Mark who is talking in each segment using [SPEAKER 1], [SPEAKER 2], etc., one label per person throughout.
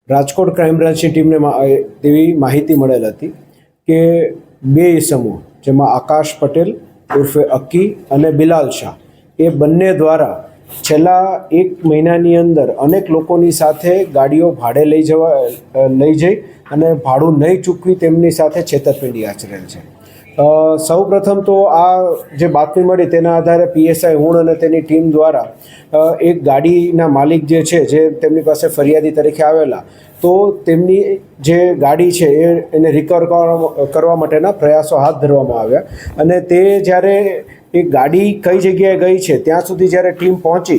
[SPEAKER 1] Rajkot crime બ્રાન્ચની ટીમને તેવી માહિતી મળેલ હતી કે બે ઇસમો જેમાં આકાશ પટેલ ઉર્ફે અક્કી અને બિલાલ શાહ એ બંને દ્વારા છેલ્લા 1 મહિનાની અંદર અનેક લોકોની સાથે ગાડીઓ ભાડે લઈ જઈ અને ભાડું નહીં ચૂકવી તેમની સાથે છેતરપિંડી આચરેલ છે। સૌ પ્રથમ તો આ જે બાતમી મળી તેના આધારે પીએસઆઈ હુણ અને તેની ટીમ દ્વારા એક ગાડીના માલિક જે છે જે તેમની પાસે ફરિયાદી તરીકે આવેલા તો તેમની જે ગાડી છે એને રિકવર કરવા માટેના પ્રયાસો હાથ ધરવામાં આવ્યા અને તે જ્યારે એ ગાડી કઈ જગ્યાએ ગઈ છે ત્યાં સુધી જ્યારે ટીમ પહોંચી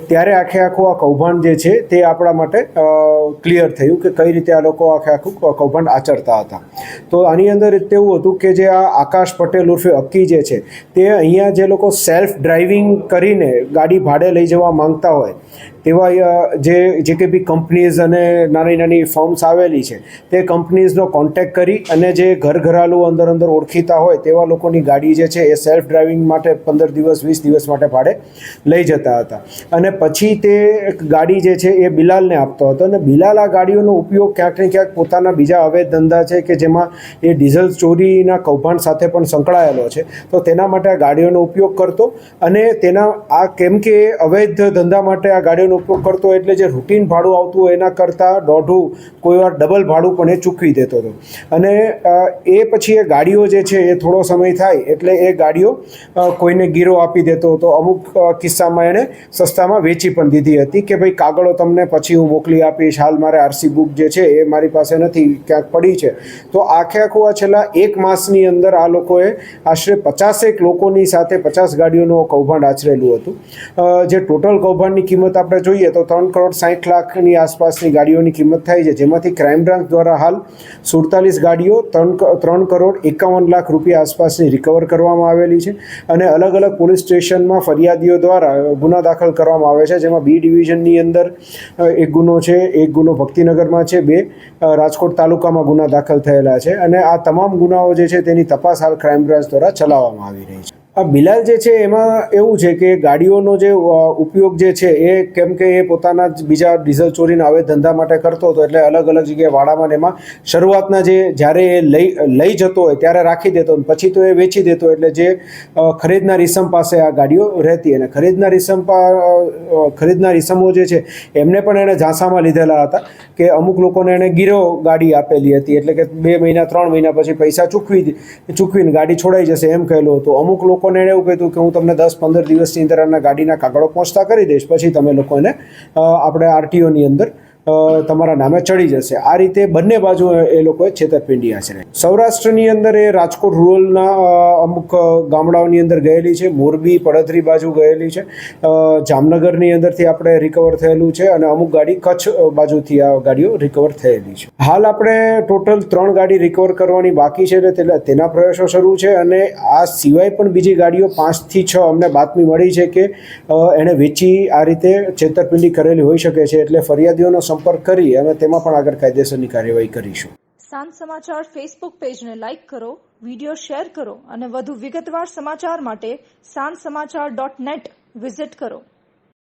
[SPEAKER 1] ત્યારે આખું આ કૌભાંડ જે છે તે આપણા માટે ક્લિયર થયું કે કઈ રીતે આ લોકો આખું કૌભાંડ આચરતા હતા। તો આની અંદર તેવું હતું કે જે આ આકાશ પટેલ ઉર્ફે અક્કી જે છે તે અહીંયા જે લોકો સેલ્ફ ડ્રાઇવિંગ કરીને ગાડી ભાડે લઈ જવા માંગતા હોય તેવા જે કે બી કંપનીઝ અને નાની નાની ફર્મ્સ આવેલી છે તે કંપનીઝનો કોન્ટેક્ટ કરી અને જે ઘરઘરાલું અંદર ઓળખીતા હોય તેવા લોકોની ગાડી જે છે એ સેલ્ફ ડ્રાઇવિંગ માટે 15 દિવસ 20 દિવસ માટે ભાડે લઈ જતા હતા અને પછી તે ગાડી જે છે એ બિલાલને આપતો હતો અને બિલાલ આ ગાડીઓનો ઉપયોગ ક્યાંક ને ક્યાંક પોતાના બીજા અવૈધ ધંધા છે કે જેમાં એ ડીઝલ ચોરીના કૌભાંડ સાથે પણ સંકળાયેલો છે તો તેના માટે આ ગાડીઓનો ઉપયોગ કરતો અને તેના આ કેમ કે અવૈધ ધંધા માટે આ ગાડીઓનો ઉપયોગ કરતો એટલે જે રૂટીન ભાડું આવતું હોય એના કરતાં દોઢું કોઈ વાર ડબલ ભાડું પણ એ ચૂકવી દેતો હતો અને એ પછી એ ગાડીઓ જે છે એ થોડો સમય થાય એટલે એ ગાડીઓ કોઈને ગીરો આપી દેતો હતો। અમુક કિસ્સામાં એણે સસ્તામાં વેચી પણ દીધી હતી કે ભાઈ કાગળો તમને પછી હું મોકલી આપીશ, હાલ મારે આરસી બુક જે છે એ મારી પાસે નથી, ક્યાંક પડી છે। તો આખું આ છેલ્લા 1 માસની અંદર આ લોકોએ આશરે 50 લોકોની સાથે 50 ગાડીઓનું કૌભાંડ આચરેલું હતું। જે ટોટલ કૌભાંડની કિંમત આપણે જોઈએ તો 3,60,00,000ની આસપાસની ગાડીઓની કિંમત થાય છે, જેમાંથી ક્રાઇમ બ્રાન્ચ દ્વારા હાલ 47 ગાડીઓ 3,51,00,000 રૂપિયા આસપાસની રિકવર કરવામાં આવેલી છે અને અલગ અલગ પોલીસ સ્ટેશનમાં ફરિયાદીઓ દ્વારા ગુના દાખલ કરવામાં આવે છે, જેમાં બી ડિવિઝનની અંદર 1 ગુનો છે, 1 ગુનો ભક્તિનગરમાં છે, 2 રાજકોટ તાલુકામાં ગુના દાખલ થયેલા છે અને આ તમામ ગુનાઓ જે છે તેની તપાસ હાલ ક્રાઇમ બ્રાન્ચ દ્વારા ચલાવવામાં આવી રહી છે। આ બિલાલ જે છે એમાં એવું છે કે ગાડીઓનો જે ઉપયોગ જે છે એ કેમ કે એ પોતાના જ બીજા ડીઝલ ચોરીના અવૈધ ધંધા માટે કરતો હતો એટલે અલગ અલગ જગ્યાએ વાડામાં એમાં શરૂઆતના જ્યારે એ લઈ જતો હોય ત્યારે રાખી દેતો અને પછી તો એ વેચી દેતો એટલે જે ખરીદનાર ઇસમ પાસે આ ગાડીઓ રહેતી અને ખરીદનાર ઇસમો જે છે એમને પણ એણે ઝાંસામાં લીધેલા હતા કે અમુક લોકોને એણે ગીરો ગાડી આપેલી હતી એટલે કે 2 મહિના 3 મહિના પછી પૈસા ચૂકવીને ગાડી છોડાઈ જશે એમ કહેલું હતું। અમુક લોકોને એણે એવું કીધું કે હું તમને 10-15 દિવસની અંદર આના ગાડીના કાગળો પહોંચતા કરી દઈશ, પછી તમે લોકોને આપણે આરટીઓની અંદર તમારા નામે ચડી જશે। આ રીતે બંને બાજુ એ લોકોએ છેતરપિંડી આચરી। સૌરાષ્ટ્રની અંદર એ રાજકોટ રૂરલના અમુક ગામડાઓની અંદર ગયેલી છે, મોરબી પડધરી બાજુ ગયેલી છે, જામનગરની અંદરથી આપણે રિકવર થયેલું છે અને અમુક ગાડી કચ્છ બાજુથી આ ગાડીઓ રિકવર થયેલી છે। હાલ આપણે ટોટલ 3 ગાડી રિકવર કરવાની બાકી છે એટલે તેના પ્રયાસો શરૂ છે અને આ સિવાય પણ બીજી ગાડીઓ 5 થી 6 અમને બાતમી મળી છે કે એણે વેચી આ રીતે છેતરપિંડી કરેલી હોઈ શકે છે એટલે ફરિયાદીઓનો સંપર્ક કરી અને તેમાં પણ આગળ કાયદેસરની કાર્યવાહી કરીશું।
[SPEAKER 2] સાંજ સમાચાર ફેસબુક પેજને લાઇક કરો, વિડીયો શેર કરો અને વધુ વિગતવાર સમાચાર માટે sanssamachar.net વિઝિટ કરો।